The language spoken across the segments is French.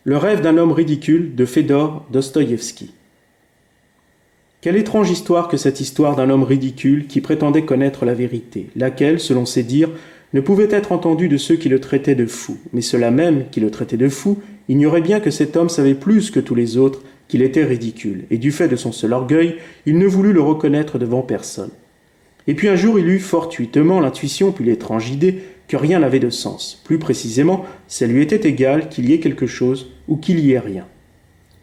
Le rêve d'un homme ridicule de Fédor Dostoïevski. Quelle étrange histoire que cette histoire d'un homme ridicule qui prétendait connaître la vérité, laquelle, selon ses dires, ne pouvait être entendue de ceux qui le traitaient de fou. Mais ceux-là même, qui le traitaient de fou, ignoraient bien que cet homme savait plus que tous les autres qu'il était ridicule, et du fait de son seul orgueil, il ne voulut le reconnaître devant personne. Et puis un jour il eut fortuitement l'intuition puis l'étrange idée que rien n'avait de sens. Plus précisément, ça lui était égal qu'il y ait quelque chose ou qu'il y ait rien.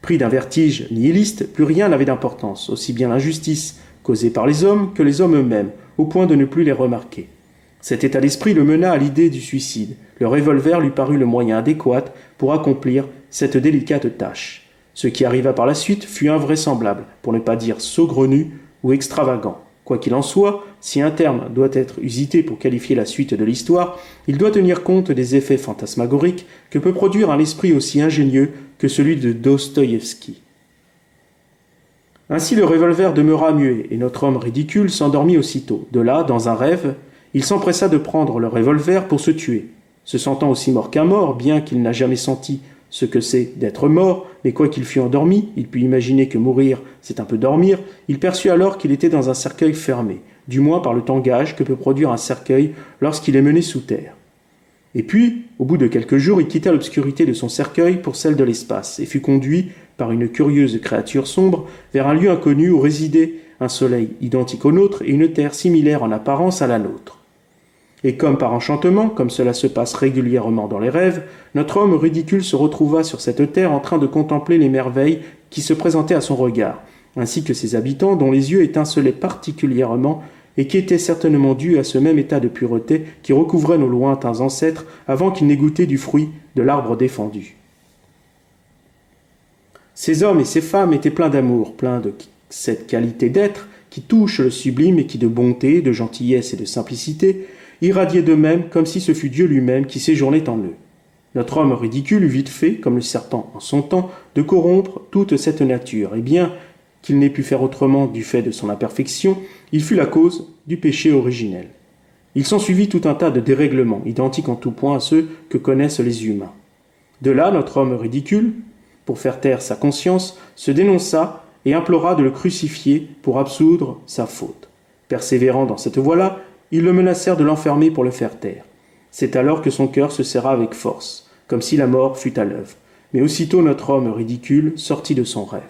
Pris d'un vertige nihiliste, plus rien n'avait d'importance, aussi bien l'injustice causée par les hommes que les hommes eux-mêmes, au point de ne plus les remarquer. Cet état d'esprit le mena à l'idée du suicide. Le revolver lui parut le moyen adéquat pour accomplir cette délicate tâche. Ce qui arriva par la suite fut invraisemblable, pour ne pas dire saugrenu ou extravagant. Quoi qu'il en soit, si un terme doit être usité pour qualifier la suite de l'histoire, il doit tenir compte des effets fantasmagoriques que peut produire un esprit aussi ingénieux que celui de Dostoïevski. Ainsi le revolver demeura muet, et notre homme ridicule s'endormit aussitôt. De là, dans un rêve, il s'empressa de prendre le revolver pour se tuer. Se sentant aussi mort qu'un mort, bien qu'il n'a jamais senti ce que c'est d'être mort, mais quoiqu'il fût endormi, il put imaginer que mourir, c'est un peu dormir, il perçut alors qu'il était dans un cercueil fermé, du moins par le tangage que peut produire un cercueil lorsqu'il est mené sous terre. Et puis, au bout de quelques jours, il quitta l'obscurité de son cercueil pour celle de l'espace, et fut conduit, par une curieuse créature sombre, vers un lieu inconnu où résidait un soleil identique au nôtre et une terre similaire en apparence à la nôtre. Et comme par enchantement, comme cela se passe régulièrement dans les rêves, notre homme ridicule se retrouva sur cette terre en train de contempler les merveilles qui se présentaient à son regard, ainsi que ses habitants dont les yeux étincelaient particulièrement et qui étaient certainement dus à ce même état de pureté qui recouvrait nos lointains ancêtres avant qu'ils n'aient goûté du fruit de l'arbre défendu. Ces hommes et ces femmes étaient pleins d'amour, pleins de cette qualité d'être qui touche le sublime et qui de bonté, de gentillesse et de simplicité irradiait d'eux-mêmes comme si ce fût Dieu lui-même qui séjournait en eux. Notre homme ridicule eut vite fait, comme le serpent en son temps, de corrompre toute cette nature, et bien qu'il n'ait pu faire autrement du fait de son imperfection, il fut la cause du péché originel. Il s'ensuivit tout un tas de dérèglements, identiques en tout point à ceux que connaissent les humains. De là, notre homme ridicule, pour faire taire sa conscience, se dénonça et implora de le crucifier pour absoudre sa faute. Persévérant dans cette voie-là, ils le menacèrent de l'enfermer pour le faire taire. C'est alors que son cœur se serra avec force, comme si la mort fût à l'œuvre. Mais aussitôt notre homme ridicule sortit de son rêve.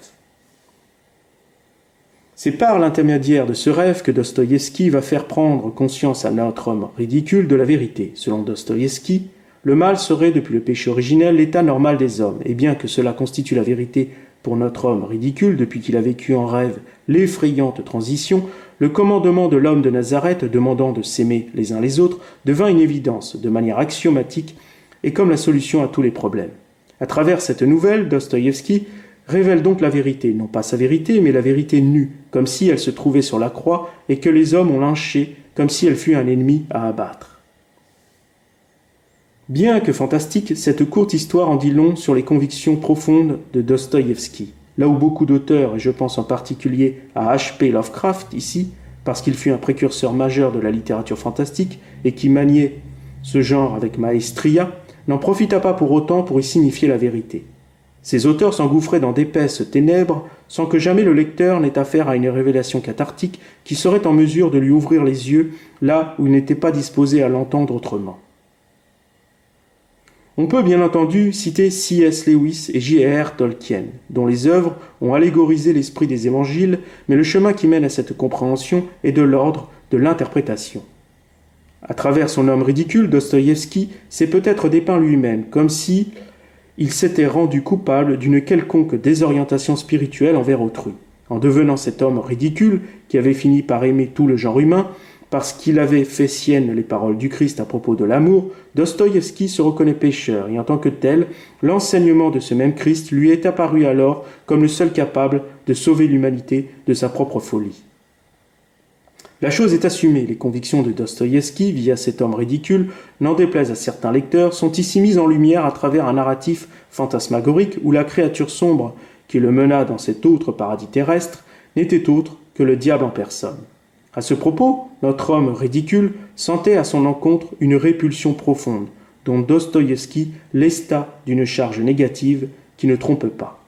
C'est par l'intermédiaire de ce rêve que Dostoïevski va faire prendre conscience à notre homme ridicule de la vérité. Selon Dostoïevski, le mal serait, depuis le péché originel, l'état normal des hommes, et bien que cela constitue la vérité pour notre homme ridicule, depuis qu'il a vécu en rêve l'effrayante transition, le commandement de l'homme de Nazareth demandant de s'aimer les uns les autres devint une évidence, de manière axiomatique, et comme la solution à tous les problèmes. À travers cette nouvelle, Dostoïevski révèle donc la vérité, non pas sa vérité, mais la vérité nue, comme si elle se trouvait sur la croix et que les hommes ont lynché, comme si elle fût un ennemi à abattre. Bien que fantastique, cette courte histoire en dit long sur les convictions profondes de Dostoïevski. Là où beaucoup d'auteurs, et je pense en particulier à H.P. Lovecraft ici, parce qu'il fut un précurseur majeur de la littérature fantastique et qui maniait ce genre avec maestria, n'en profita pas pour autant pour y signifier la vérité. Ces auteurs s'engouffraient dans d'épaisses ténèbres sans que jamais le lecteur n'ait affaire à une révélation cathartique qui serait en mesure de lui ouvrir les yeux là où il n'était pas disposé à l'entendre autrement. On peut bien entendu citer C.S. Lewis et J.R.R. Tolkien, dont les œuvres ont allégorisé l'esprit des évangiles, mais le chemin qui mène à cette compréhension est de l'ordre de l'interprétation. À travers son homme ridicule, Dostoïevski s'est peut-être dépeint lui-même, comme si il s'était rendu coupable d'une quelconque désorientation spirituelle envers autrui. En devenant cet homme ridicule, qui avait fini par aimer tout le genre humain, parce qu'il avait fait siennes les paroles du Christ à propos de l'amour, Dostoïevski se reconnaît pécheur, et en tant que tel, l'enseignement de ce même Christ lui est apparu alors comme le seul capable de sauver l'humanité de sa propre folie. La chose est assumée, les convictions de Dostoïevski, via cet homme ridicule, n'en déplaise à certains lecteurs, sont ici mises en lumière à travers un narratif fantasmagorique où la créature sombre qui le mena dans cet autre paradis terrestre n'était autre que le diable en personne. À ce propos, notre homme ridicule sentait à son encontre une répulsion profonde, dont Dostoïevski lesta d'une charge négative qui ne trompe pas.